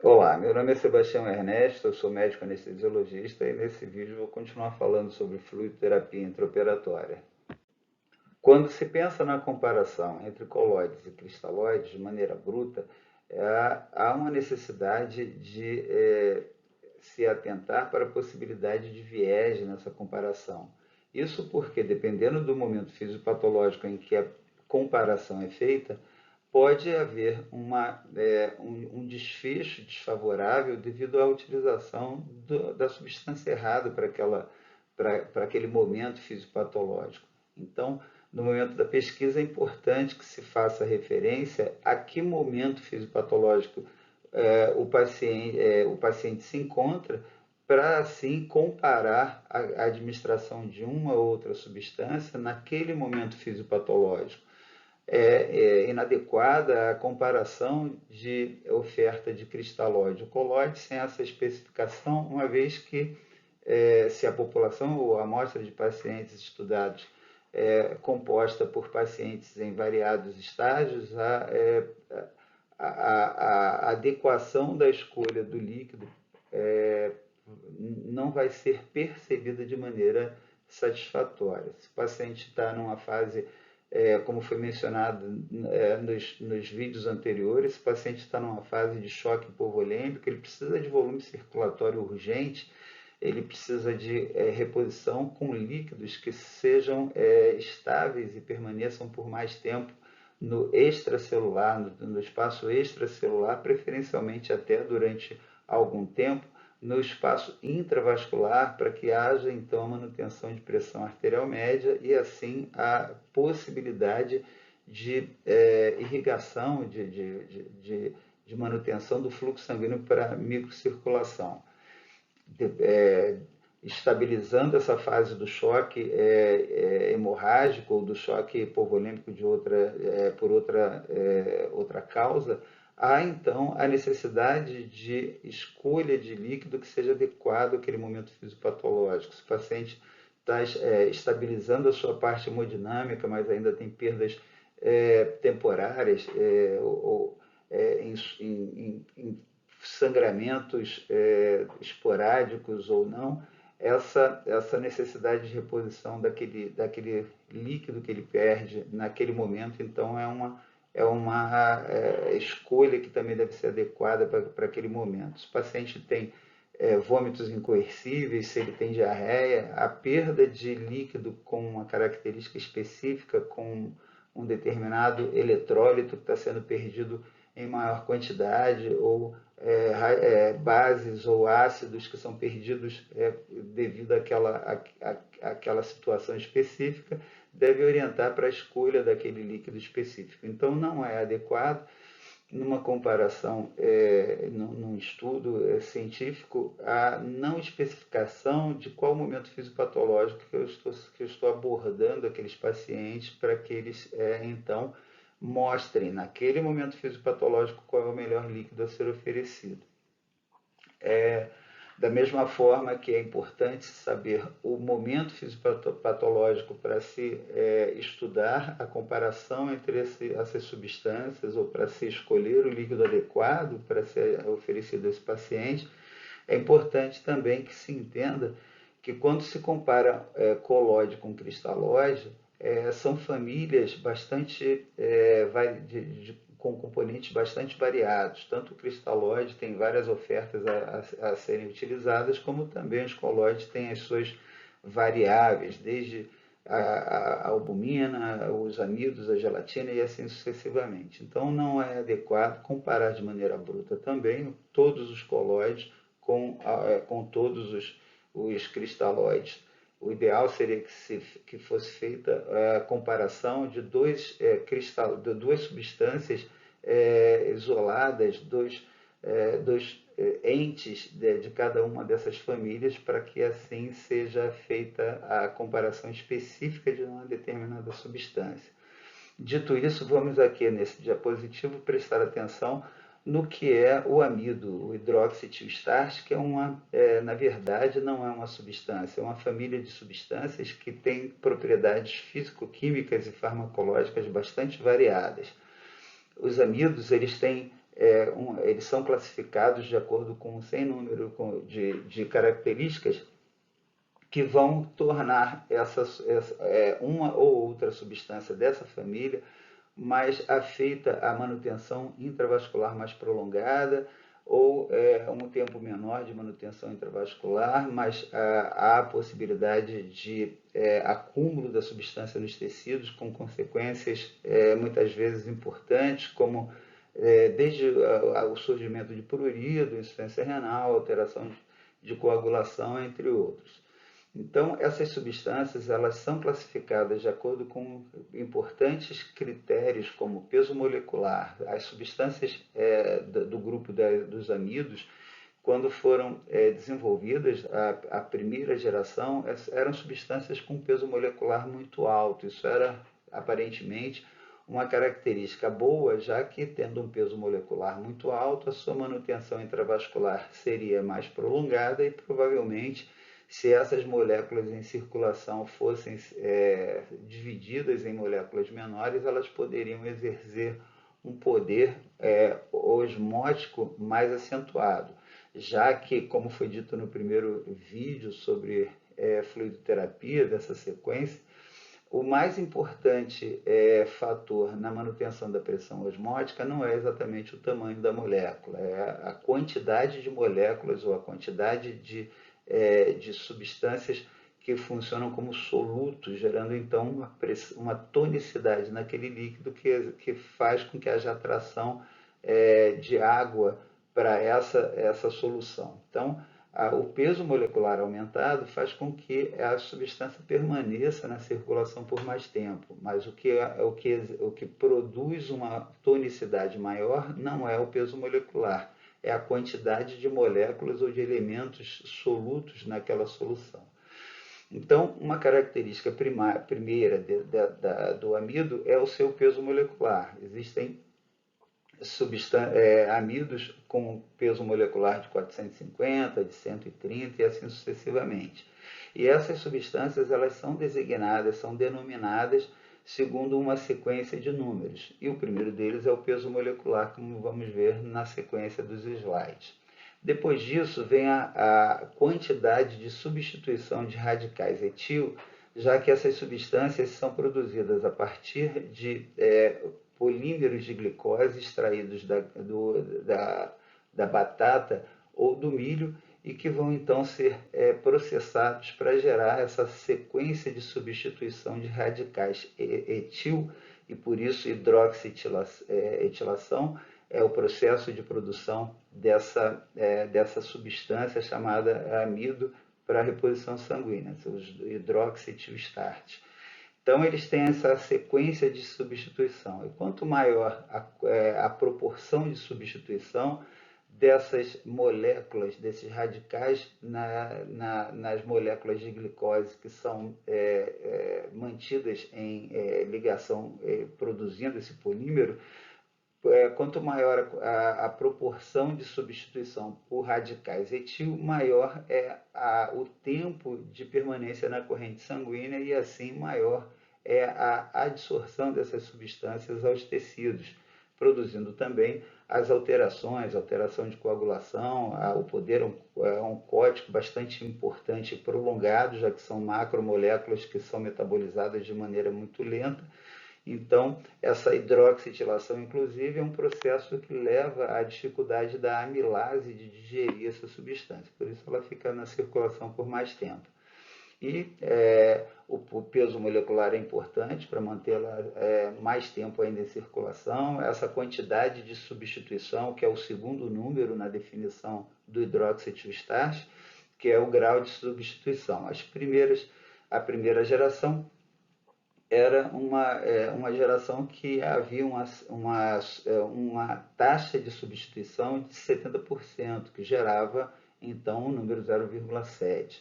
Olá, meu nome é Sebastião Ernesto, eu sou médico anestesiologista e nesse vídeo vou continuar falando sobre fluidoterapia intraoperatória. Quando se pensa na comparação entre colóides e cristalóides de maneira bruta, há uma necessidade de se atentar para a possibilidade de viés nessa comparação. Isso porque, dependendo do momento fisiopatológico em que a comparação é feita, pode haver um desfecho desfavorável devido à utilização da substância errada para aquele momento fisiopatológico. Então, no momento da pesquisa, é importante que se faça referência a que momento fisiopatológico o paciente se encontra, para assim comparar a administração de uma ou outra substância naquele momento fisiopatológico. É inadequada a comparação de oferta de cristalóide ou colóide sem essa especificação, uma vez que se a população ou a amostra de pacientes estudados é composta por pacientes em variados estágios, a adequação da escolha do líquido é, não vai ser percebida de maneira satisfatória. Se o paciente está numa fase, como foi mencionado nos vídeos anteriores, se o paciente está numa fase de choque hipovolêmico, ele precisa de volume circulatório urgente, ele precisa de reposição com líquidos que sejam estáveis e permaneçam por mais tempo no extracelular, no espaço extracelular, preferencialmente até durante algum tempo, no espaço intravascular, para que haja então a manutenção de pressão arterial média e assim a possibilidade de irrigação, de manutenção do fluxo sanguíneo para a microcirculação. É, Estabilizando essa fase do choque hemorrágico ou do choque hipovolêmico por outra causa, há então a necessidade de escolha de líquido que seja adequado àquele momento fisiopatológico. Se o paciente está estabilizando a sua parte hemodinâmica, mas ainda tem perdas temporárias em sangramentos esporádicos ou não, essa necessidade de reposição daquele líquido que ele perde naquele momento, então é uma escolha que também deve ser adequada para aquele momento. Se o paciente tem vômitos incoercíveis, se ele tem diarreia, a perda de líquido com uma característica específica, com um determinado eletrólito que está sendo perdido em maior quantidade, ou bases ou ácidos que são perdidos devido àquela situação específica, deve orientar para a escolha daquele líquido específico. Então, não é adequado numa comparação, num estudo científico, a não especificação de qual momento fisiopatológico que eu estou abordando aqueles pacientes para que eles, então, mostrem naquele momento fisiopatológico qual é o melhor líquido a ser oferecido. Da mesma forma que é importante saber o momento fisiopatológico para se estudar a comparação entre essas substâncias ou para se escolher o líquido adequado para ser oferecido a esse paciente, é importante também que se entenda que quando se compara colóide com cristalóide, são famílias bastante com componentes bastante variados. Tanto o cristalóide tem várias ofertas a serem utilizadas, como também os colóides têm as suas variáveis, desde a albumina, os amidos, a gelatina e assim sucessivamente. Então, não é adequado comparar de maneira bruta também todos os colóides com todos os cristalóides. O ideal seria que fosse feita a comparação de de duas substâncias isoladas, dois entes de cada uma dessas famílias, para que assim seja feita a comparação específica de uma determinada substância. Dito isso, vamos aqui nesse diapositivo prestar atenção no que é o amido, o hidroxietilstart, que na verdade, não é uma substância, é uma família de substâncias que tem propriedades físico-químicas e farmacológicas bastante variadas. Os amidos, eles têm eles são classificados de acordo com um sem número de características que vão tornar uma ou outra substância dessa família mais afeita à manutenção intravascular mais prolongada, ou um tempo menor de manutenção intravascular, mas há a possibilidade de acúmulo da substância nos tecidos, com consequências muitas vezes importantes, como desde o surgimento de prurido, insuficiência renal, alteração de coagulação, entre outros. Então, essas substâncias elas são classificadas de acordo com importantes critérios, como peso molecular. As substâncias do grupo dos amidos, quando foram desenvolvidas, a primeira geração, eram substâncias com peso molecular muito alto. Isso era, aparentemente, uma característica boa, já que, tendo um peso molecular muito alto, a sua manutenção intravascular seria mais prolongada e, provavelmente, se essas moléculas em circulação fossem divididas em moléculas menores, elas poderiam exercer um poder osmótico mais acentuado, já que, como foi dito no primeiro vídeo sobre fluidoterapia dessa sequência, o mais importante fator na manutenção da pressão osmótica não é exatamente o tamanho da molécula, é a quantidade de moléculas ou a quantidade de substâncias que funcionam como solutos, gerando então uma tonicidade naquele líquido que faz com que haja atração de água para essa solução. Então, o peso molecular aumentado faz com que a substância permaneça na circulação por mais tempo, mas o que produz uma tonicidade maior não é o peso molecular, é a quantidade de moléculas ou de elementos solutos naquela solução. Então, uma característica primeira do amido é o seu peso molecular. Existem amidos com peso molecular de 450, de 130 e assim sucessivamente. E essas substâncias elas são designadas, são denominadas segundo uma sequência de números. E o primeiro deles é o peso molecular, como vamos ver na sequência dos slides. Depois disso vem a quantidade de substituição de radicais etil, já que essas substâncias são produzidas a partir de polímeros de glicose extraídos da batata ou do milho e que vão então ser processados para gerar essa sequência de substituição de radicais etil e por isso hidroxietilação é o processo de produção dessa substância chamada amido para a reposição sanguínea, os hidroxietilstart. Então, eles têm essa sequência de substituição. E quanto maior a proporção de substituição dessas moléculas, desses radicais nas moléculas de glicose que são mantidas em ligação, produzindo esse polímero, quanto maior a proporção de substituição por radicais etil, maior é o tempo de permanência na corrente sanguínea e assim maior é a adsorção dessas substâncias aos tecidos, produzindo também as alteração de coagulação, o poder oncótico bastante importante e prolongado, já que são macromoléculas que são metabolizadas de maneira muito lenta. Então, essa hidroxietilação, inclusive, é um processo que leva à dificuldade da amilase de digerir essa substância. Por isso, ela fica na circulação por mais tempo. E o peso molecular é importante para mantê-la mais tempo ainda em circulação. Essa quantidade de substituição, que é o segundo número na definição do hidroxietilstart, que é o grau de substituição. A primeira geração era uma geração que havia uma taxa de substituição de 70%, que gerava, então, o número 0,7.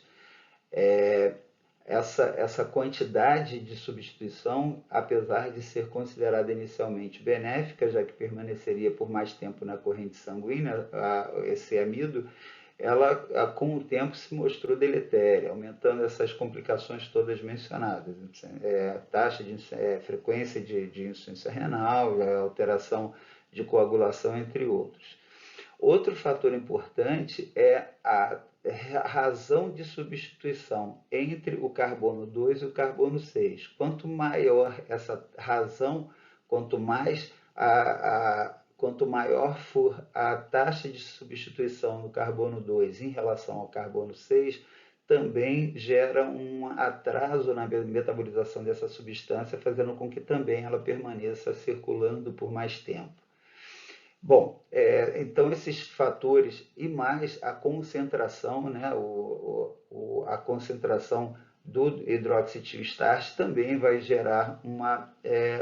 Essa quantidade de substituição, apesar de ser considerada inicialmente benéfica, já que permaneceria por mais tempo na corrente sanguínea, esse amido, ela com o tempo se mostrou deletéria, aumentando essas complicações todas mencionadas, taxa de frequência de insuficiência renal, alteração de coagulação, entre outros. Outro fator importante é a razão de substituição entre o carbono 2 e o carbono 6. Quanto maior essa razão, quanto maior for a taxa de substituição no carbono 2 em relação ao carbono 6, também gera um atraso na metabolização dessa substância, fazendo com que também ela permaneça circulando por mais tempo. Bom, então esses fatores e mais a concentração, né, a concentração do hidroxietil starch também vai gerar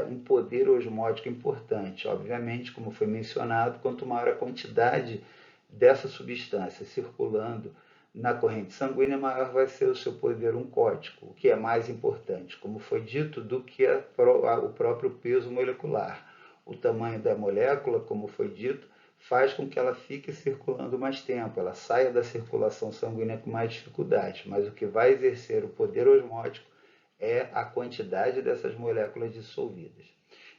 um poder osmótico importante. Obviamente, como foi mencionado, quanto maior a quantidade dessa substância circulando na corrente sanguínea, maior vai ser o seu poder oncótico, o que é mais importante, como foi dito, do que o próprio peso molecular. O tamanho da molécula, como foi dito, faz com que ela fique circulando mais tempo, ela saia da circulação sanguínea com mais dificuldade, mas o que vai exercer o poder osmótico é a quantidade dessas moléculas dissolvidas.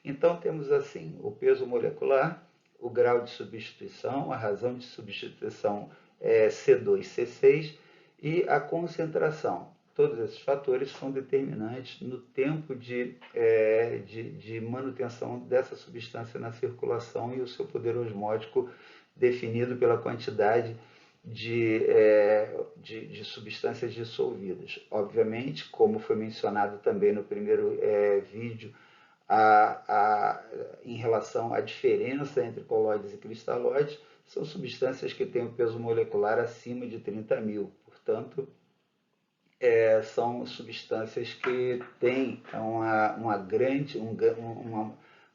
Então temos assim o peso molecular, o grau de substituição, a razão de substituição é C2C6 e a concentração. Todos esses fatores são determinantes no tempo de manutenção dessa substância na circulação e o seu poder osmótico definido pela quantidade de substâncias dissolvidas. Obviamente, como foi mencionado também no primeiro vídeo, em relação à diferença entre colóides e cristalóides, são substâncias que têm o peso molecular acima de 30.000, portanto, são substâncias que têm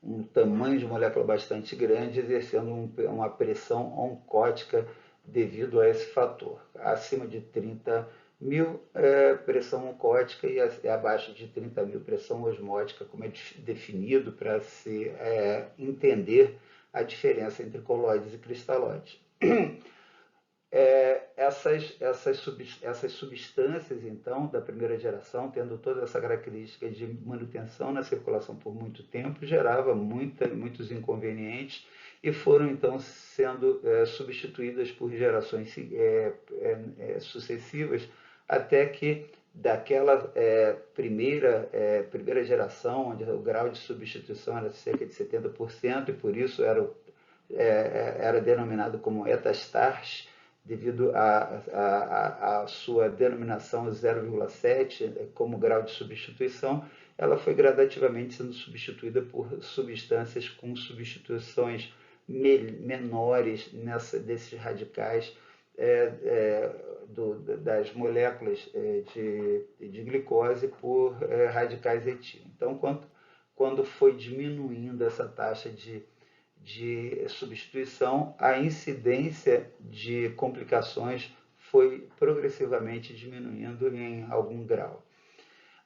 um tamanho de molécula bastante grande, exercendo uma pressão oncótica devido a esse fator. Acima de 30.000 pressão oncótica e abaixo de 30.000 pressão osmótica, como é definido para se entender a diferença entre colóides e cristalóides. Essas substâncias, então, da primeira geração, tendo toda essa característica de manutenção na circulação por muito tempo, gerava muitos inconvenientes e foram, então, sendo substituídas por gerações sucessivas, até que daquela primeira geração, onde o grau de substituição era cerca de 70%, e por isso era denominado como etastarch, devido à sua denominação 0,7 como grau de substituição, ela foi gradativamente sendo substituída por substâncias com substituições menores desses radicais das moléculas de glicose por radicais etil. Então, quando foi diminuindo essa taxa de substituição, a incidência de complicações foi progressivamente diminuindo em algum grau,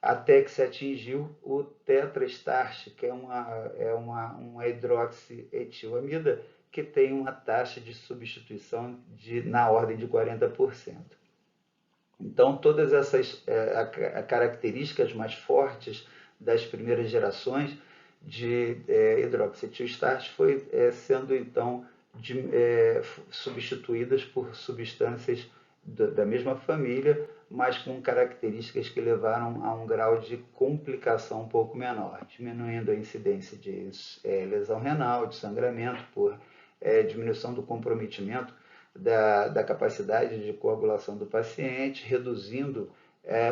até que se atingiu o tetrastarch, que é uma hidroxietilamida que tem uma taxa de substituição na ordem de 40%. Então, todas essas características mais fortes das primeiras gerações de hidroxietil starch foi sendo então substituídas por substâncias da mesma família, mas com características que levaram a um grau de complicação um pouco menor, diminuindo a incidência de lesão renal, de sangramento, por diminuição do comprometimento da capacidade de coagulação do paciente, reduzindo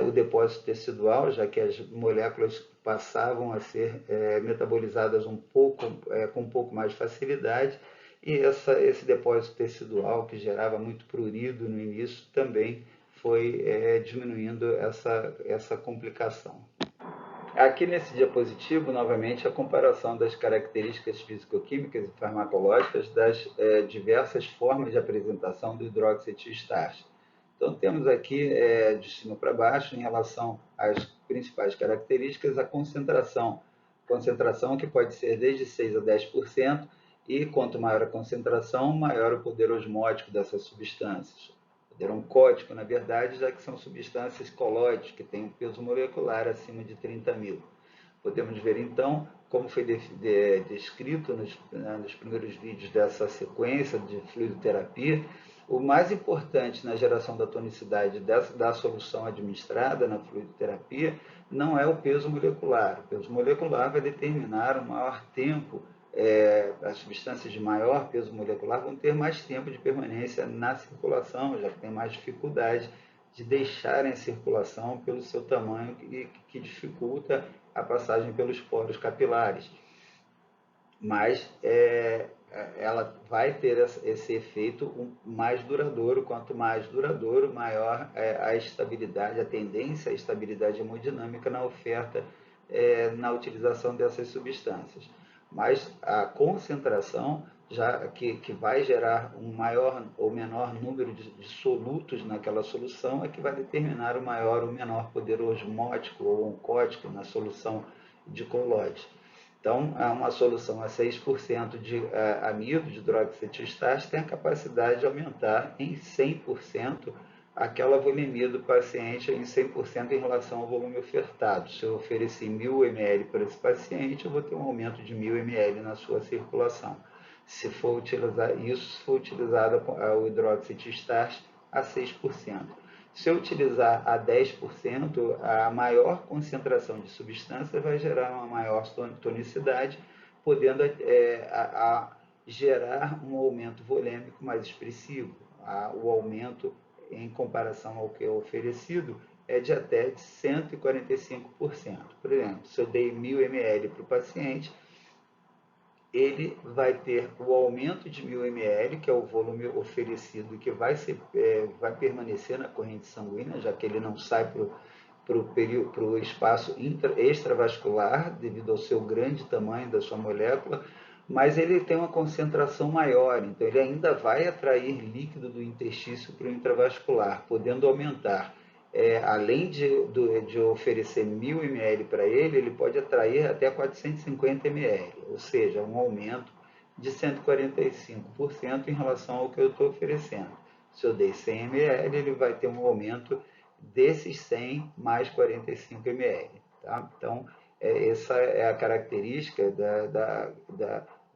o depósito tecidual, já que as moléculas passavam a ser metabolizadas com um pouco mais de facilidade, e esse depósito tecidual, que gerava muito prurido no início, também foi diminuindo essa complicação. Aqui nesse diapositivo, novamente, a comparação das características físico-químicas e farmacológicas das diversas formas de apresentação do hidroxietil starch. Então, temos aqui, de cima para baixo, em relação às principais características, a concentração que pode ser desde 6 a 10%, e quanto maior a concentração, maior o poder osmótico dessas substâncias. Poder oncótico, na verdade, já que são substâncias colóides, que têm um peso molecular acima de 30.000. Podemos ver, então, como foi descrito nos primeiros vídeos dessa sequência de fluidoterapia, o mais importante na geração da tonicidade da solução administrada na fluidoterapia não é o peso molecular. O peso molecular vai determinar o maior tempo, as substâncias de maior peso molecular vão ter mais tempo de permanência na circulação, já que tem mais dificuldade de deixarem a circulação pelo seu tamanho que dificulta a passagem pelos poros capilares. Mas ela vai ter esse efeito mais duradouro. Quanto mais duradouro, maior a estabilidade, a tendência à estabilidade hemodinâmica na oferta, na utilização dessas substâncias. Mas a concentração já que vai gerar um maior ou menor número de solutos naquela solução é que vai determinar o maior ou menor poder osmótico ou oncótico na solução de colloide. Então, uma solução a 6% de amido, de hidroxietilestático, tem a capacidade de aumentar em 100% aquela volemia do paciente, em 100% em relação ao volume ofertado. Se eu oferecer 1.000 ml para esse paciente, eu vou ter um aumento de 1.000 ml na sua circulação. Se for utilizado o hidroxietilestático a 6%. Se eu utilizar a 10%, a maior concentração de substância vai gerar uma maior tonicidade, podendo gerar um aumento volêmico mais expressivo. O aumento, em comparação ao que é oferecido, é de até 145%. Por exemplo, se eu dei 1.000 ml para o paciente, ele vai ter o aumento de 1.000 ml, que é o volume oferecido, que vai permanecer na corrente sanguínea, já que ele não sai para o espaço extravascular, devido ao seu grande tamanho da sua molécula, mas ele tem uma concentração maior, então ele ainda vai atrair líquido do interstício para o intravascular, podendo aumentar. Além de oferecer 1.000 ml para ele, ele pode atrair até 450 ml, ou seja, um aumento de 145% em relação ao que eu estou oferecendo. Se eu dei 100 ml, ele vai ter um aumento desses 100 mais 45 ml. Tá? Então, essa é a característica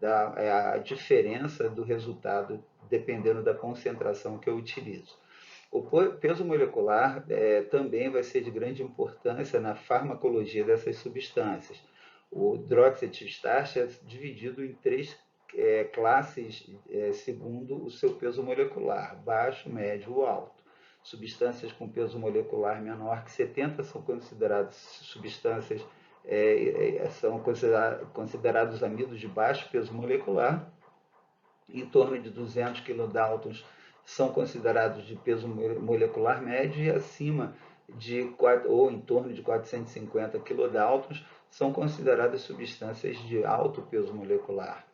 a diferença do resultado dependendo da concentração que eu utilizo. O peso molecular também vai ser de grande importância na farmacologia dessas substâncias. O hidroxietilestático é dividido em 3 classes segundo o seu peso molecular: baixo, médio ou alto. Substâncias com peso molecular menor que 70 são consideradas substâncias, são considerados amidos de baixo peso molecular. Em torno de 200 kDa são considerados de peso molecular médio, e acima ou em torno de 450 kDa são consideradas substâncias de alto peso molecular.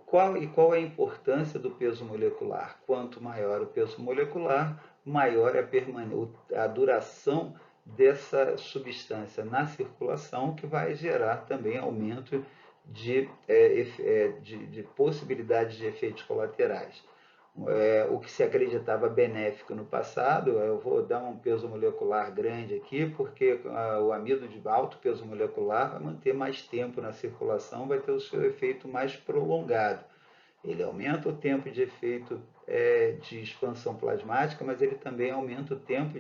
Qual é a importância do peso molecular? Quanto maior o peso molecular, maior é a duração dessa substância na circulação, que vai gerar também aumento de possibilidades de efeitos colaterais. O que se acreditava benéfico no passado, eu vou dar um peso molecular grande aqui, porque o amido de alto peso molecular vai manter mais tempo na circulação, vai ter o seu efeito mais prolongado. Ele aumenta o tempo de efeito de expansão plasmática, mas ele também aumenta o tempo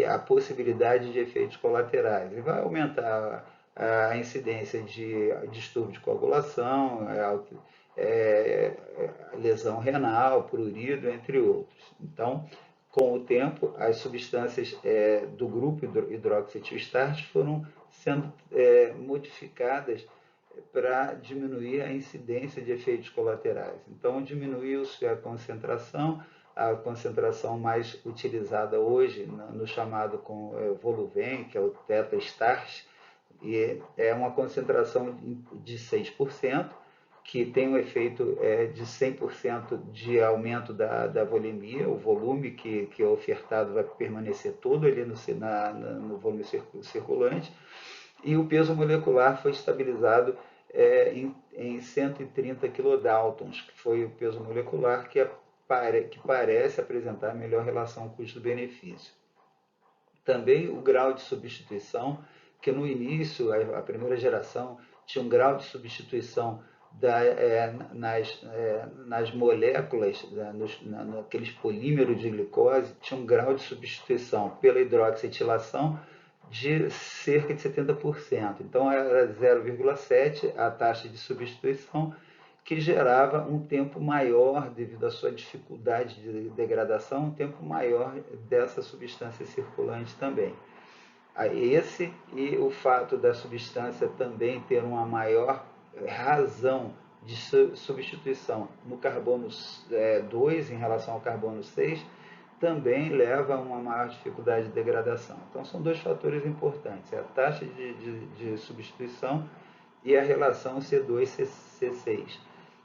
a possibilidade de efeitos colaterais. Ele vai aumentar a incidência de distúrbio de coagulação, lesão renal, prurido, entre outros. Então, com o tempo, as substâncias do grupo hidroxietilestático foram sendo modificadas para diminuir a incidência de efeitos colaterais. Então, diminuiu-se a concentração mais utilizada hoje no chamado Voluven, que é o Teta-Start, e é uma concentração de 6%, que tem um efeito de 100% de aumento da volemia. O volume que é ofertado vai permanecer todo ali no volume circulante, e o peso molecular foi estabilizado em 130 kDa, que foi o peso molecular que parece apresentar a melhor relação custo-benefício. Também o grau de substituição, que no início, a primeira geração tinha um grau de substituição nas moléculas, naqueles polímeros de glicose, tinha um grau de substituição pela hidroxietilação de cerca de 70%. Então, era 0,7 a taxa de substituição, que gerava um tempo maior, devido à sua dificuldade de degradação, um tempo maior dessa substância circulante também. Esse e o fato da substância também ter uma maior razão de substituição no carbono 2 em relação ao carbono 6, também leva a uma maior dificuldade de degradação. Então, são dois fatores importantes, a taxa de substituição e a relação C2-C6.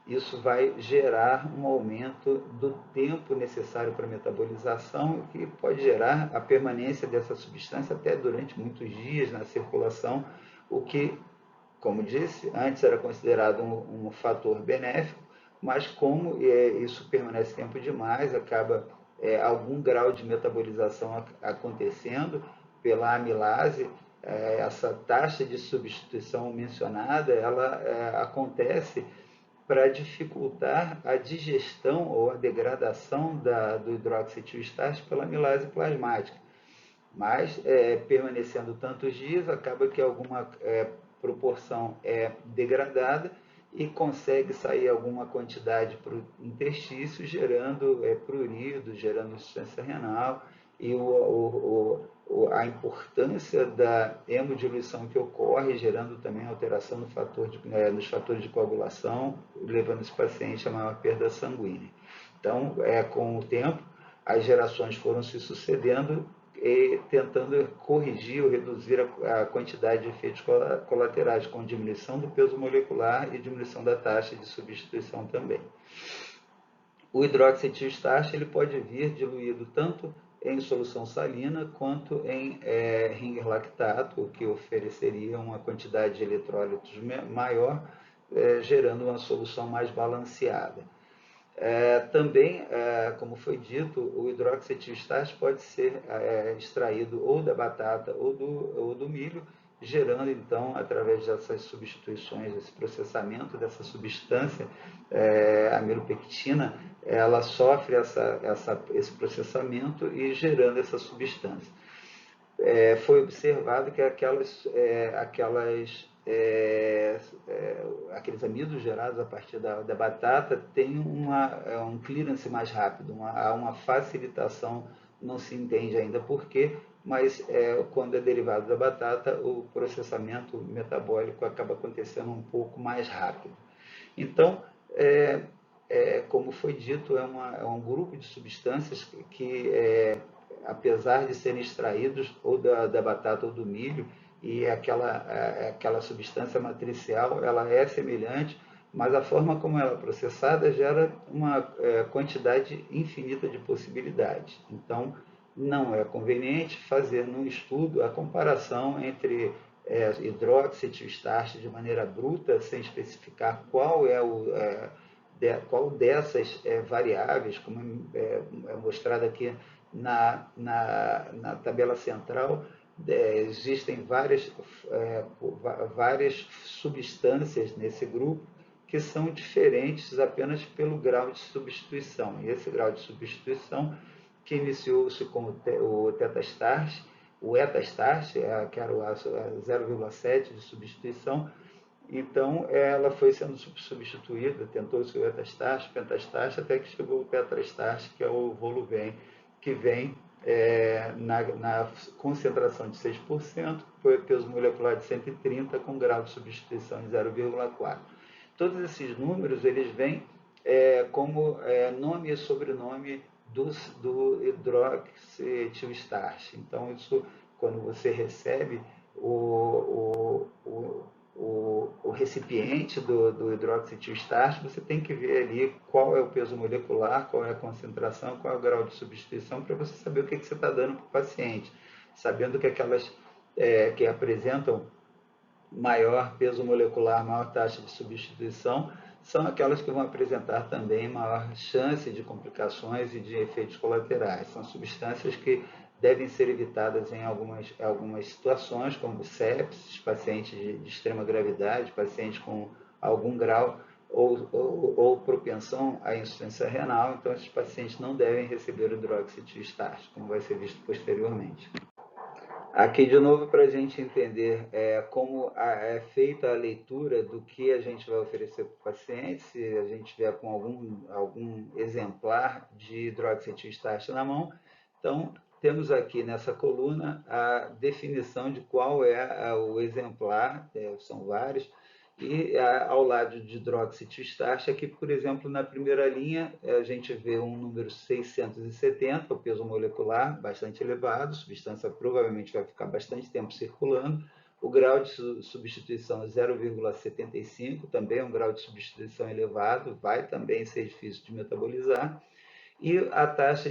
Isso vai gerar um aumento do tempo necessário para a metabolização, que pode gerar a permanência dessa substância até durante muitos dias na circulação, o que, como disse, antes era considerado um fator benéfico, mas como isso permanece tempo demais, acaba algum grau de metabolização acontecendo pela amilase. Essa taxa de substituição mencionada, ela acontece para dificultar a digestão ou a degradação do hidroxietilestarse pela amilase plasmática. Mas, permanecendo tantos dias, acaba que alguma proporção é degradada e consegue sair alguma quantidade para o interstício, gerando prurido, gerando insuficiência renal, e a importância da hemodiluição que ocorre, gerando também alteração nos fatores de coagulação, levando esse paciente a maior perda sanguínea. Então, com o tempo, as gerações foram se sucedendo e tentando corrigir ou reduzir a quantidade de efeitos colaterais, com diminuição do peso molecular e diminuição da taxa de substituição também. O hidroxietilestarse ele pode vir diluído tanto em solução salina quanto em ringer lactato, o que ofereceria uma quantidade de eletrólitos maior, gerando uma solução mais balanceada. Também, como foi dito, o hidroxietilestarse pode ser extraído ou da batata ou do milho, gerando então, através dessas substituições, esse processamento dessa substância, a amilopectina, ela sofre esse processamento e gerando essa substância. Foi observado que aqueles amidos gerados a partir da batata têm um clearance mais rápido, há uma facilitação, não se entende ainda por quê, mas quando é derivado da batata, o processamento metabólico acaba acontecendo um pouco mais rápido. Então, como foi dito, é um grupo de substâncias que apesar de serem extraídos ou da batata ou do milho, e aquela substância matricial, ela é semelhante, mas a forma como ela é processada gera uma quantidade infinita de possibilidades. Então, não é conveniente fazer num estudo a comparação entre hidroxietilestarse de maneira bruta, sem especificar qual dessas variáveis, como é mostrado aqui na tabela central. Existem várias substâncias nesse grupo que são diferentes apenas pelo grau de substituição. E esse grau de substituição, que iniciou-se com o tetastarse, o etastarse, que era o 0,7 de substituição. Então, ela foi sendo substituída, tentou-se o etastarse, o pentastarse, até que chegou o tetrastarse, que é o Voluven, que vem na concentração de 6%, peso molecular de 130, com grau de substituição de 0,4. Todos esses números, eles vêm como nome e sobrenome do hidroxietilestarse. Então, isso, quando você recebe o recipiente do hidroxietilestarse, você tem que ver ali qual é o peso molecular, qual é a concentração, qual é o grau de substituição, para você saber o que você está dando para o paciente, sabendo que aquelas que apresentam maior peso molecular, maior taxa de substituição, são aquelas que vão apresentar também maior chance de complicações e de efeitos colaterais. São substâncias que devem ser evitadas em algumas situações, como sepsis, pacientes de extrema gravidade, pacientes com algum grau ou propensão à insuficiência renal. Então, esses pacientes não devem receber o hidroxitiostato, como vai ser visto posteriormente. Aqui, de novo, para a gente entender como é feita a leitura do que a gente vai oferecer para o paciente, se a gente tiver com algum exemplar de hidroxitiostato na mão. Então, temos aqui nessa coluna a definição de qual é o exemplar, são vários, e ao lado de hidroxitiostato, aqui, por exemplo, na primeira linha, a gente vê um número 670, o peso molecular bastante elevado, a substância provavelmente vai ficar bastante tempo circulando. O grau de substituição é 0,75, também é um grau de substituição elevado, vai também ser difícil de metabolizar. E a taxa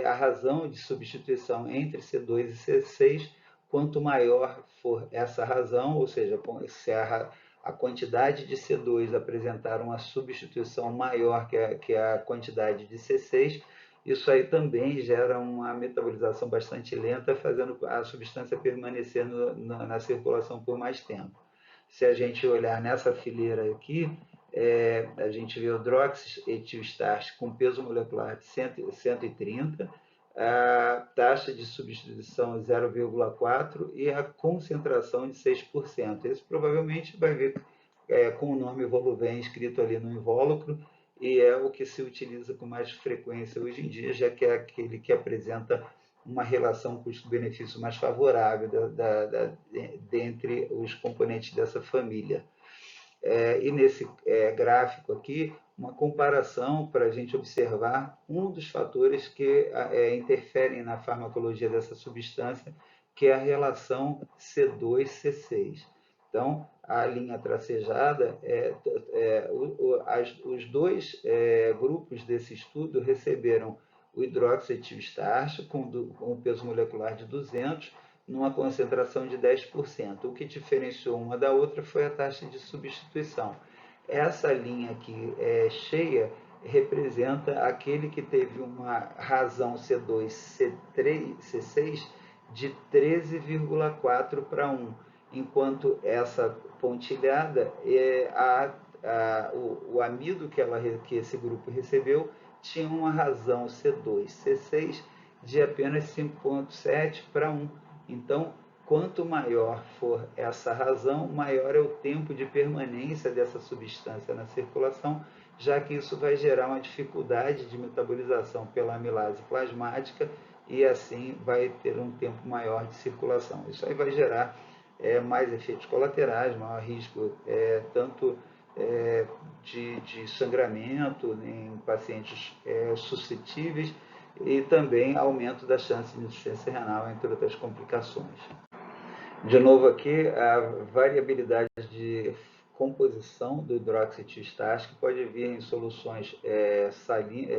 a razão de substituição entre C2 e C6, quanto maior for essa razão, ou seja, se a quantidade de C2 apresentar uma substituição maior que a quantidade de C6, isso aí também gera uma metabolização bastante lenta, fazendo a substância permanecer na circulação por mais tempo. Se a gente olhar nessa fileira aqui, a gente vê o hidroxietilestar com peso molecular de 130, a taxa de substituição 0,4 e a concentração de 6%. Esse provavelmente vai vir com o nome Voluvem escrito ali no invólucro, e é o que se utiliza com mais frequência hoje em dia, já que é aquele que apresenta uma relação custo-benefício mais favorável dentre os componentes dessa família. E nesse gráfico aqui, uma comparação para a gente observar um dos fatores que interferem na farmacologia dessa substância, que é a relação C2-C6. Então, a linha tracejada, os dois grupos desse estudo receberam o hidroxietilestar com um peso molecular de 200, numa concentração de 10%. O que diferenciou uma da outra foi a taxa de substituição. Essa linha aqui cheia representa aquele que teve uma razão C2, C3, C6 de 13,4 para 1, enquanto essa pontilhada o amido que esse grupo recebeu tinha uma razão C2, C6 de apenas 5,7 para 1. Então, quanto maior for essa razão, maior é o tempo de permanência dessa substância na circulação, já que isso vai gerar uma dificuldade de metabolização pela amilase plasmática e assim vai ter um tempo maior de circulação. Isso aí vai gerar mais efeitos colaterais, maior risco tanto de sangramento em pacientes suscetíveis e também aumento da chance de insuficiência renal, entre outras complicações. De novo aqui, a variabilidade de composição do hidroxietilestar, que pode vir em soluções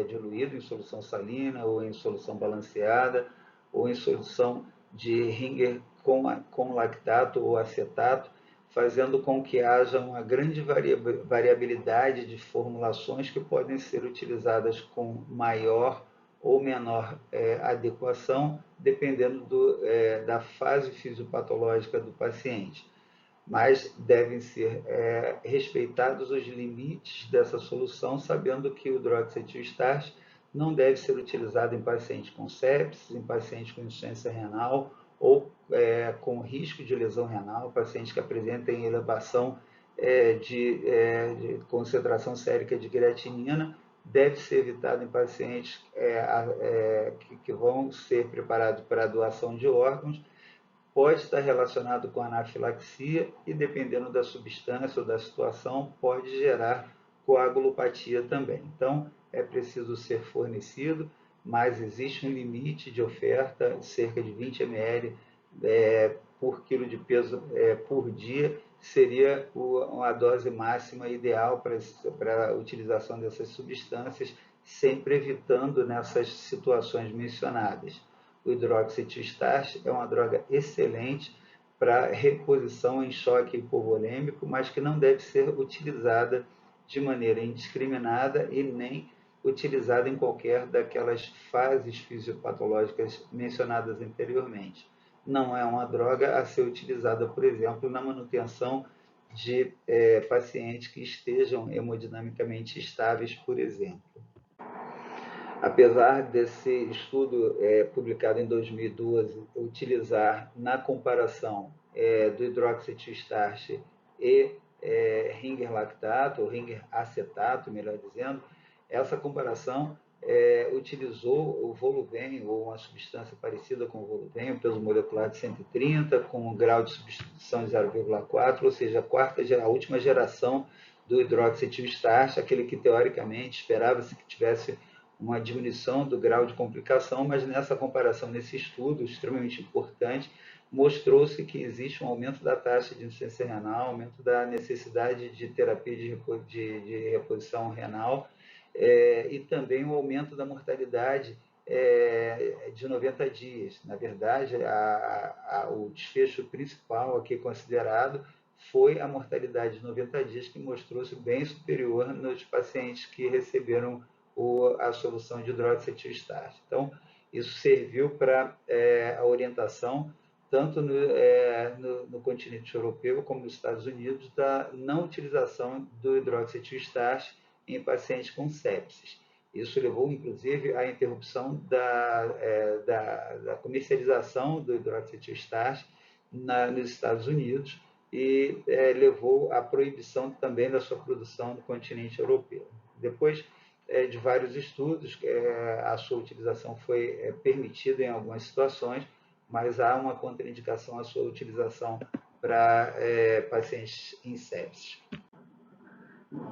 diluído em solução salina, ou em solução balanceada, ou em solução de Ringer com lactato ou acetato, fazendo com que haja uma grande variabilidade de formulações que podem ser utilizadas com maior ou menor adequação, dependendo da fase fisiopatológica do paciente. Mas devem ser respeitados os limites dessa solução, sabendo que o hidroxietilestar não deve ser utilizado em pacientes com sepsis, em pacientes com insuficiência renal ou com risco de lesão renal, pacientes que apresentem elevação de concentração sérica de creatinina, deve ser evitado em pacientes que vão ser preparados para a doação de órgãos, pode estar relacionado com anafilaxia e, dependendo da substância ou da situação, pode gerar coagulopatia também. Então, é preciso ser fornecido, mas existe um limite de oferta, cerca de 20 ml por quilo de peso por dia, seria a dose máxima ideal para a utilização dessas substâncias, sempre evitando nessas situações mencionadas. O hidroxietilestar é uma droga excelente para reposição em choque hipovolêmico, mas que não deve ser utilizada de maneira indiscriminada e nem utilizada em qualquer daquelas fases fisiopatológicas mencionadas anteriormente. Não é uma droga a ser utilizada, por exemplo, na manutenção de pacientes que estejam hemodinamicamente estáveis, por exemplo. Apesar desse estudo publicado em 2012 utilizar na comparação do hidroxietil starch e ringer lactato, ou ringer acetato, melhor dizendo, essa comparação utilizou o voluven, ou uma substância parecida com o voluven, o peso molecular de 130, com um grau de substituição de 0,4, ou seja, a última geração do hidroxietil starch, aquele que teoricamente esperava-se que tivesse uma diminuição do grau de complicação, mas nessa comparação, nesse estudo extremamente importante, mostrou-se que existe um aumento da taxa de insuficiência renal, aumento da necessidade de terapia de reposição renal e também um aumento da mortalidade de 90 dias. Na verdade, o desfecho principal aqui considerado foi a mortalidade de 90 dias, que mostrou-se bem superior nos pacientes que receberam a solução de hidroxietil starch. Então, isso serviu para a orientação, tanto no continente europeu como nos Estados Unidos, da não utilização do hidroxietil starch em pacientes com sepsis. Isso levou, inclusive, à interrupção da comercialização do hidroxietil starch nos Estados Unidos e levou à proibição também da sua produção no continente europeu. Depois de vários estudos, a sua utilização foi permitida em algumas situações, mas há uma contraindicação à sua utilização para pacientes em sepsis.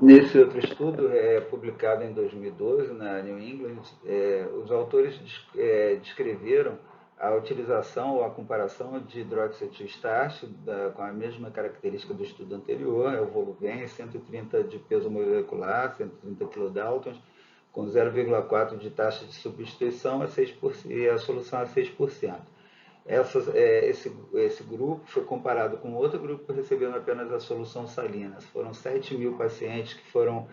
Nesse outro estudo, publicado em 2012 na New England, os autores descreveram a utilização ou a comparação de hidroxietil starch com a mesma característica do estudo anterior, o voluven, 130 de peso molecular, 130 kDa, com 0,4 de taxa de substituição e a solução a 6%. Esse grupo foi comparado com outro grupo recebendo apenas a solução salina. Foram 7.000 pacientes que foram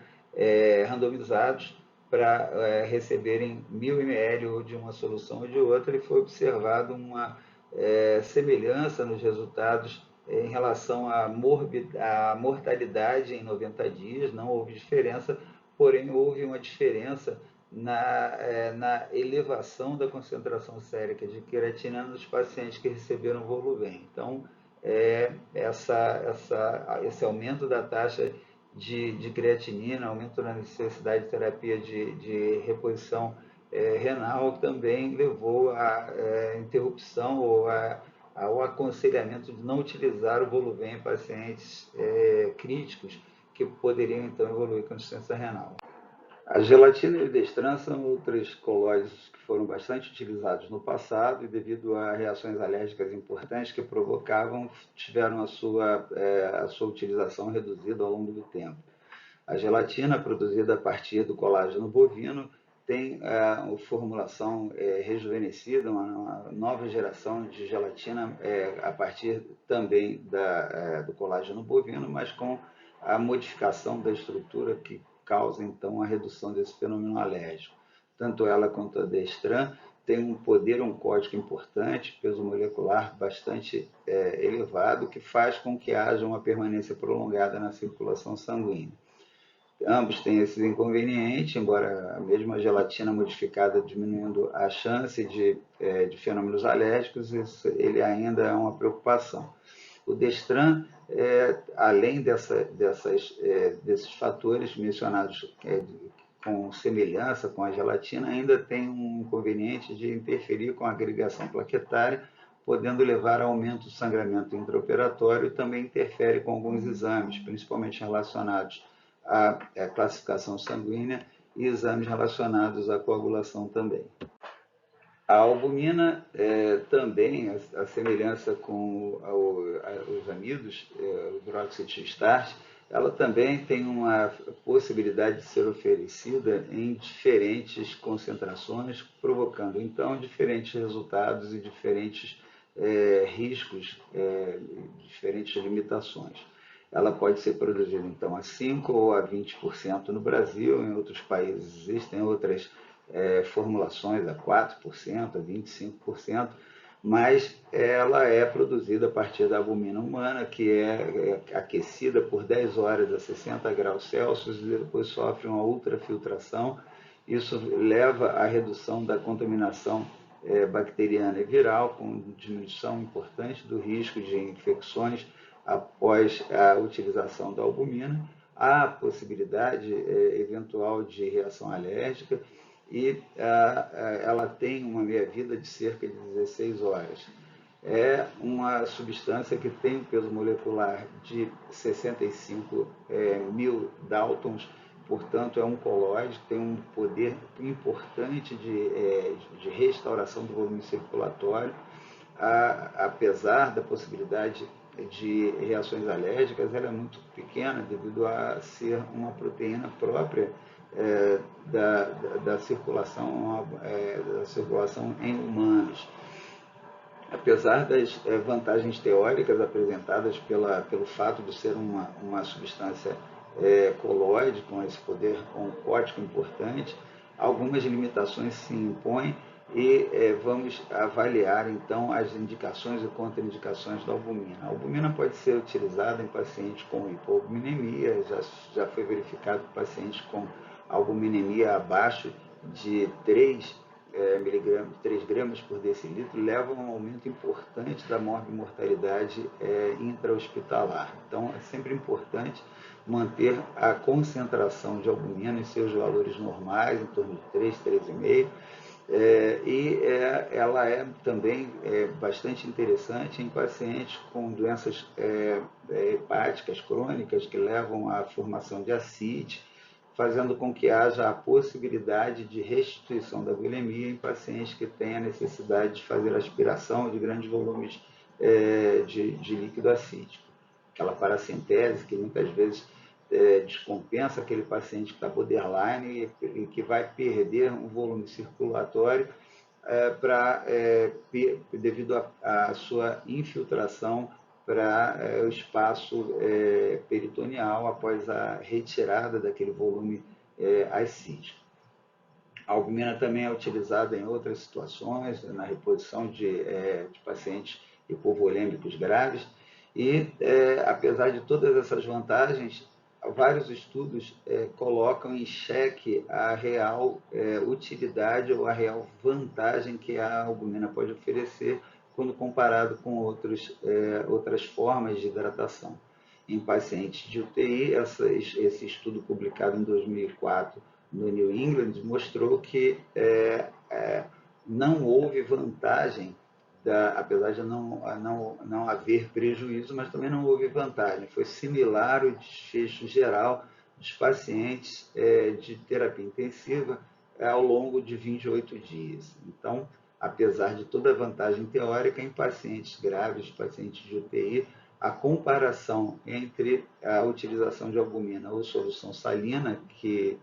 randomizados para receberem 1.000 ml de uma solução ou de outra, e foi observado uma semelhança nos resultados em relação à mortalidade em 90 dias. Não houve diferença, porém houve uma diferença na elevação da concentração sérica de creatina nos pacientes que receberam voluven. Então, esse aumento da taxa de creatinina, aumento na necessidade de terapia de reposição renal, também levou à interrupção ou ao aconselhamento de não utilizar o voluven em pacientes críticos que poderiam então evoluir com insuficiência renal. A gelatina e o destran são outros colóides que foram bastante utilizados no passado e, devido a reações alérgicas importantes que provocavam, tiveram a sua utilização reduzida ao longo do tempo. A gelatina, produzida a partir do colágeno bovino, tem a formulação rejuvenescida, uma nova geração de gelatina a partir também do colágeno bovino, mas com a modificação da estrutura que causa, então, a redução desse fenômeno alérgico. Tanto ela quanto a destran tem um poder oncótico importante, peso molecular bastante elevado, que faz com que haja uma permanência prolongada na circulação sanguínea. Ambos têm esses inconvenientes, embora a mesma gelatina modificada diminuindo a chance de fenômenos alérgicos, ele ainda é uma preocupação. O destran, além desses fatores mencionados com semelhança com a gelatina, ainda tem um inconveniente de interferir com a agregação plaquetária, podendo levar a aumento do sangramento intraoperatório, e também interfere com alguns exames, principalmente relacionados à classificação sanguínea e exames relacionados à coagulação também. A albumina também, a semelhança com os amidos, o hidroxietil starch, ela também tem uma possibilidade de ser oferecida em diferentes concentrações, provocando então diferentes resultados e diferentes riscos, diferentes limitações. ela pode ser produzida então a 5% ou a 20% no Brasil, em outros países existem outras formulações a 4%, a 25%, mas ela é produzida a partir da albumina humana, que é aquecida por 10 horas a 60 graus Celsius e depois sofre uma ultrafiltração. Isso leva à redução da contaminação bacteriana e viral, com diminuição importante do risco de infecções após a utilização da albumina. Há possibilidade eventual de reação alérgica e ela tem uma meia-vida de cerca de 16 horas. É uma substância que tem um peso molecular de 65 mil Daltons, portanto é um colóide, tem um poder importante de restauração do volume circulatório, apesar da possibilidade de reações alérgicas, ela é muito pequena devido a ser uma proteína própria da circulação em humanos. Apesar das vantagens teóricas apresentadas pelo fato de ser uma substância colóide com esse poder oncótico importante, algumas limitações se impõem e vamos avaliar então as indicações e contraindicações da albumina. A albumina pode ser utilizada em pacientes com hipoalbuminemia, já foi verificado que pacientes com albuminemia abaixo de 3 gramas por decilitro levam a um aumento importante da morbimortalidade intra-hospitalar. Então, é sempre importante manter a concentração de albumina em seus valores normais, em torno de 3, 3,5. Ela é também bastante interessante em pacientes com doenças hepáticas crônicas que levam à formação de ascite, fazendo com que haja a possibilidade de restituição da bulimia em pacientes que têm a necessidade de fazer aspiração de grandes volumes de líquido acítico. Aquela paracentese que muitas vezes descompensa aquele paciente que está borderline e que vai perder um volume circulatório devido à sua infiltração para o espaço peritoneal após a retirada daquele volume ascítico. A albumina também é utilizada em outras situações, na reposição de pacientes hipovolêmicos graves, e apesar de todas essas vantagens, vários estudos colocam em xeque a real utilidade ou a real vantagem que a albumina pode oferecer quando comparado com outras formas de hidratação. Em pacientes de UTI, esse estudo publicado em 2004 no New England mostrou que não houve vantagem, apesar de não haver prejuízo, mas também não houve vantagem. Foi similar o desfecho geral dos pacientes de terapia intensiva ao longo de 28 dias. Então, apesar de toda a vantagem teórica, em pacientes graves, pacientes de UTI, a comparação entre a utilização de albumina ou solução salina, que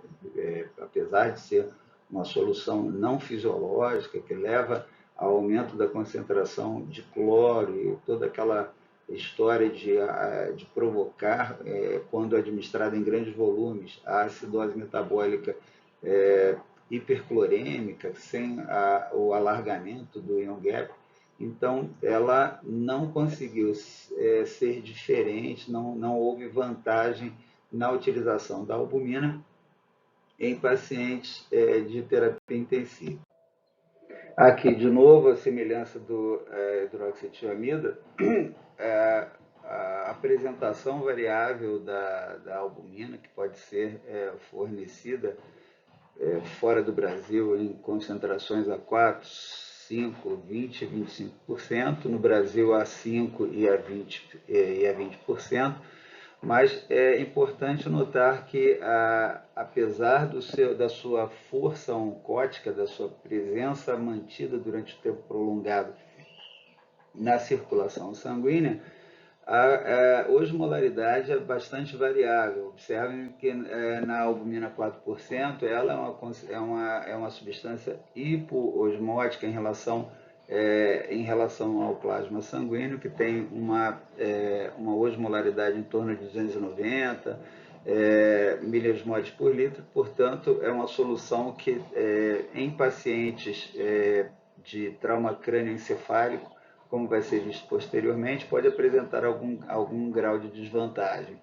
apesar de ser uma solução não fisiológica, que leva ao aumento da concentração de cloro e toda aquela história de provocar, quando administrada em grandes volumes, a acidose metabólica hiperclorêmica, sem o alargamento do ion gap. Então, ela não conseguiu ser diferente, não houve vantagem na utilização da albumina em pacientes de terapia intensiva. Aqui, de novo, a semelhança do hidroxetiamida, a apresentação variável da albumina, que pode ser fornecida fora do Brasil em concentrações a 4, 5, 20, 25%, no Brasil a 5% e a 20%, mas é importante notar que, apesar da sua força oncótica, da sua presença mantida durante o tempo prolongado na circulação sanguínea, a osmolaridade é bastante variável. Observem que na albumina 4%, ela é uma substância hipoosmótica em relação em relação ao plasma sanguíneo, que tem uma osmolaridade em torno de 290 milismoles por litro. Portanto, é uma solução que, em pacientes de trauma crânioencefálico, como vai ser visto posteriormente, pode apresentar algum grau de desvantagem.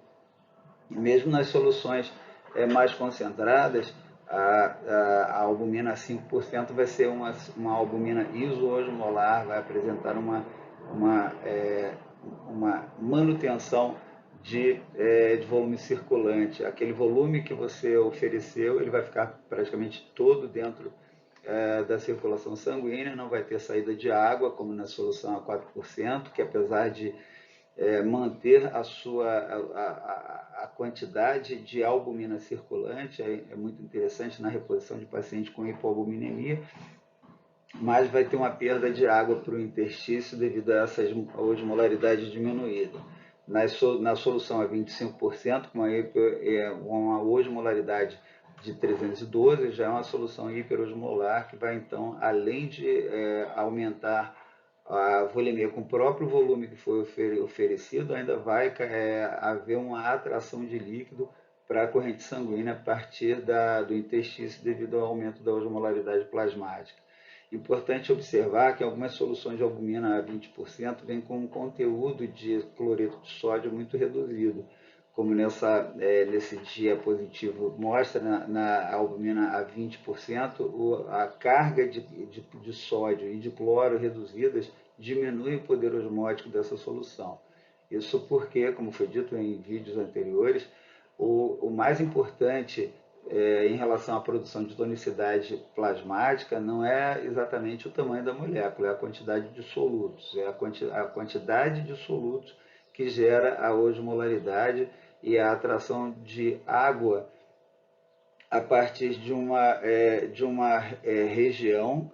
Mesmo nas soluções mais concentradas, a albumina 5% vai ser uma albumina isoosmolar, vai apresentar uma manutenção de volume circulante. Aquele volume que você ofereceu, ele vai ficar praticamente todo dentro da circulação sanguínea, não vai ter saída de água, como na solução a 4%, que apesar de manter a quantidade de albumina circulante, é muito interessante na reposição de pacientes com hipoalbuminemia, mas vai ter uma perda de água para o interstício devido a essa osmolaridade diminuída. Na solução a 25%, com uma osmolaridade de 312, já é uma solução hiperosmolar que vai, então, além de aumentar a volemia com o próprio volume que foi oferecido, ainda vai haver uma atração de líquido para a corrente sanguínea a partir do interstício devido ao aumento da osmolaridade plasmática. Importante observar que algumas soluções de albumina a 20% vêm com um conteúdo de cloreto de sódio muito reduzido, como nesse diapositivo mostra, na albumina a 20%, a carga de sódio e de cloro reduzidas diminui o poder osmótico dessa solução. Isso porque, como foi dito em vídeos anteriores, o mais importante em relação à produção de tonicidade plasmática não é exatamente o tamanho da molécula, é a quantidade de solutos, é a quantidade de solutos que gera a osmolaridade e a atração de água a partir de uma região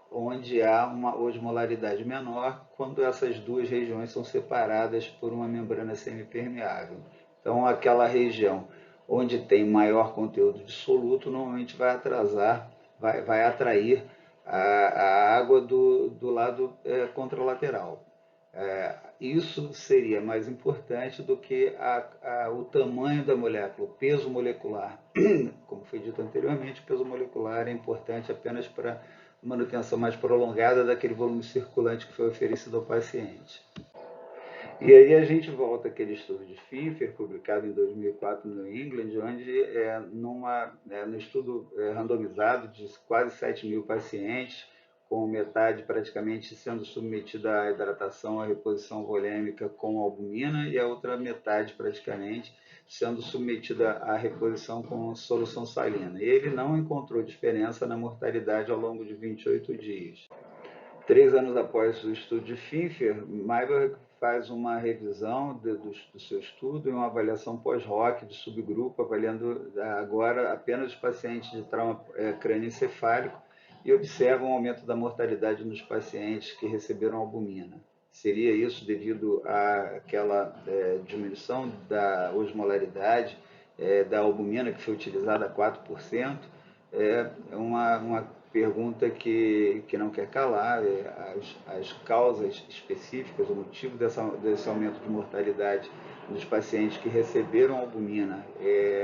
onde há uma osmolaridade menor, quando essas duas regiões são separadas por uma membrana semipermeável. Então, aquela região onde tem maior conteúdo de soluto, normalmente vai atrair a água do lado contralateral. Isso seria mais importante do que o tamanho da molécula, o peso molecular. Como foi dito anteriormente, o peso molecular é importante apenas para manutenção mais prolongada daquele volume circulante que foi oferecido ao paciente. E aí a gente volta àquele estudo de Pfeiffer, publicado em 2004 no New England, onde, no estudo randomizado de quase 7 mil pacientes, com metade praticamente sendo submetida à hidratação, à reposição volêmica com albumina, e a outra metade praticamente sendo submetida à reposição com solução salina. E ele não encontrou diferença na mortalidade ao longo de 28 dias. 3 anos após o estudo de Pfeiffer, Mayberg faz uma revisão do seu estudo e uma avaliação pós-hoc de subgrupo, avaliando agora apenas os pacientes de trauma crânioencefálico, e observa um aumento da mortalidade nos pacientes que receberam albumina. Seria isso devido àquela diminuição da osmolaridade da albumina que foi utilizada a 4%? É uma pergunta que não quer calar. As causas específicas, o motivo desse aumento de mortalidade nos pacientes que receberam albumina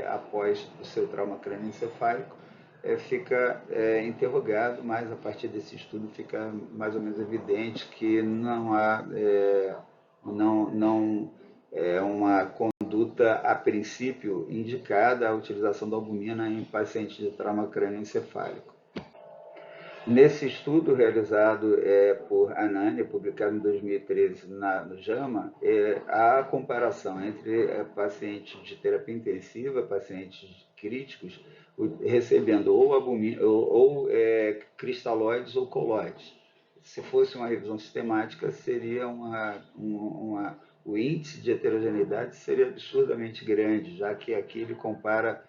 após o seu trauma crânioencefálico fica interrogado, mas a partir desse estudo fica mais ou menos evidente que não há uma conduta, a princípio, indicada a utilização da albumina em pacientes de trauma crânioencefálico. Nesse estudo realizado por Anani, publicado em 2013 no JAMA, há a comparação entre pacientes de terapia intensiva, pacientes críticos, recebendo ou albumina, ou cristalóides ou colóides. Se fosse uma revisão sistemática, seria o índice de heterogeneidade seria absurdamente grande, já que aqui ele compara,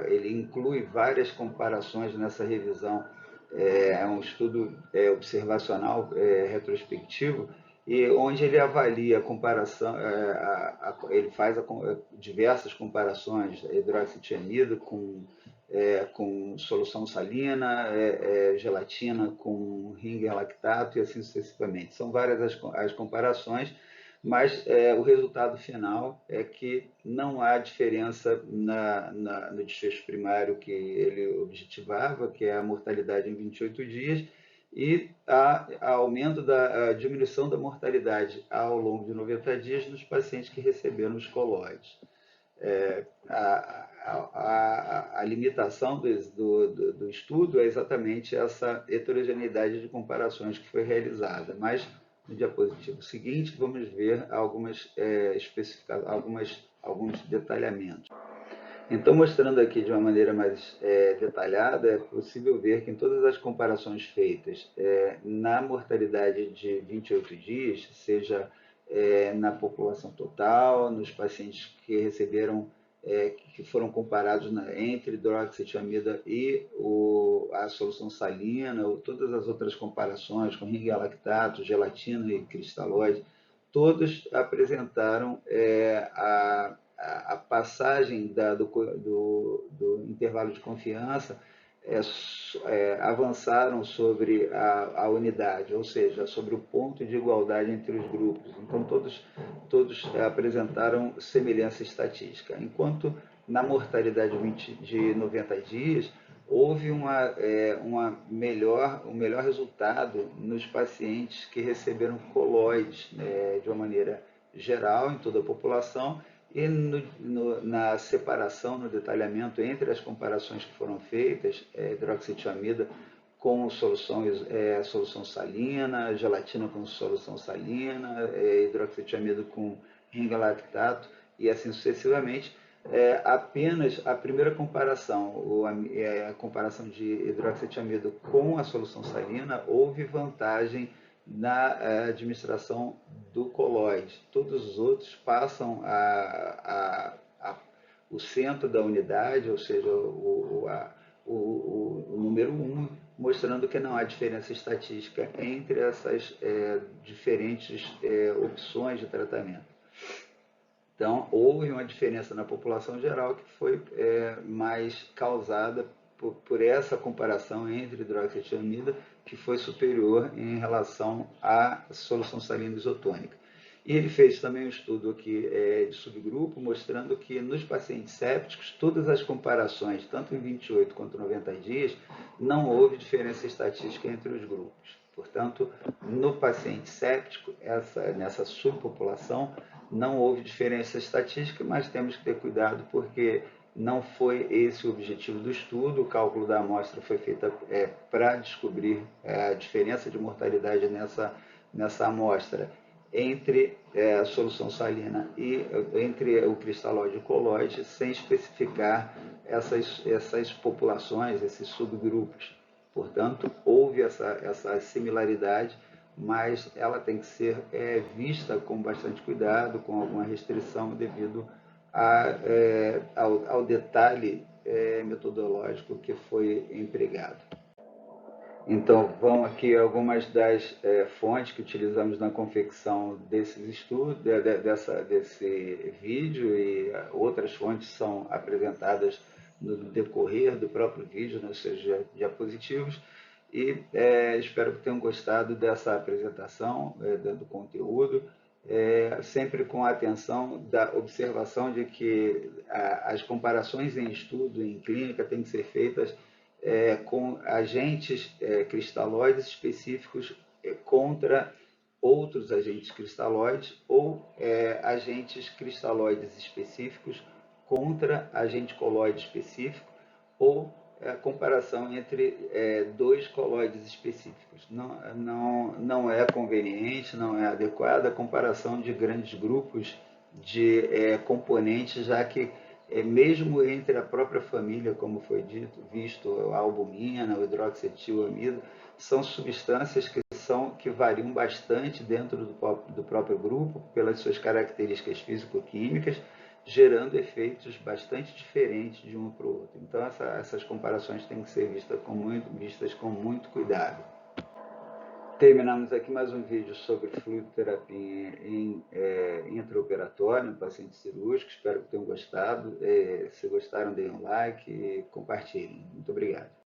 ele inclui várias comparações nessa revisão. É um estudo observacional retrospectivo, e onde ele avalia a comparação, ele faz diversas comparações, hidroxitiamida com com solução salina, gelatina com ringer lactato e assim sucessivamente. São várias as comparações, mas o resultado final é que não há diferença no desfecho primário que ele objetivava, que é a mortalidade em 28 dias, e a aumento a diminuição da mortalidade ao longo de 90 dias nos pacientes que receberam os colóides. A limitação do estudo é exatamente essa heterogeneidade de comparações que foi realizada, mas no diapositivo seguinte vamos ver alguns detalhamentos. Então, mostrando aqui de uma maneira mais detalhada, é possível ver que em todas as comparações feitas na mortalidade de 28 dias, seja na população total, nos pacientes que receberam, que foram comparados entre hidroxietiamida e a solução salina, ou todas as outras comparações com ringue lactato, gelatina e cristalóide, todos apresentaram a passagem do intervalo de confiança avançaram sobre a unidade, ou seja, sobre o ponto de igualdade entre os grupos. Então, todos apresentaram semelhança estatística, enquanto na mortalidade de 90 dias houve um melhor resultado nos pacientes que receberam colóides de uma maneira geral em toda a população, e na separação, no detalhamento entre as comparações que foram feitas, hidroxietiamida com solução salina, gelatina com solução salina, hidroxietiamida com ringue lactato e assim sucessivamente, apenas a primeira comparação, a comparação de hidroxietiamida com a solução salina, houve vantagem na administração do colóide. Todos os outros passam o centro da unidade, ou seja, o número 1, mostrando que não há diferença estatística entre essas diferentes opções de tratamento. Então, houve uma diferença na população geral que foi mais causada por essa comparação entre hidroxietiamida, que foi superior em relação à solução salina isotônica. E ele fez também um estudo aqui de subgrupo, mostrando que nos pacientes sépticos, todas as comparações, tanto em 28 quanto 90 dias, não houve diferença estatística entre os grupos. Portanto, no paciente séptico, nessa subpopulação, não houve diferença estatística, mas temos que ter cuidado porque não foi esse o objetivo do estudo. O cálculo da amostra foi feito para descobrir a diferença de mortalidade nessa amostra entre a solução salina e entre o cristalóide e o colóide, sem especificar essas populações, esses subgrupos. Portanto, houve essa similaridade, mas ela tem que ser vista com bastante cuidado, com alguma restrição devido ao detalhe metodológico que foi empregado. Então, vão aqui algumas das fontes que utilizamos na confecção desses estudos, desse vídeo, e outras fontes são apresentadas no decorrer do próprio vídeo, nos seus diapositivos. E espero que tenham gostado dessa apresentação, do conteúdo, sempre com a atenção da observação de que as comparações em estudo, em clínica, têm que ser feitas com agentes cristalóides específicos contra outros agentes cristalóides, ou agentes cristalóides específicos contra agente colóide específico, ou a comparação entre dois colóides específicos. Não é conveniente, não é adequada a comparação de grandes grupos de componentes, já que mesmo entre a própria família, como foi visto, a albumina, o hidroxietilamida, são substâncias que variam bastante dentro do próprio grupo, pelas suas características físico-químicas, gerando efeitos bastante diferentes de um para o outro. Então, essas comparações têm que ser vistas com muito cuidado. Terminamos aqui mais um vídeo sobre fluidoterapia intraoperatória no paciente cirúrgico. Espero que tenham gostado. Se gostaram, deem um like e compartilhem. Muito obrigado.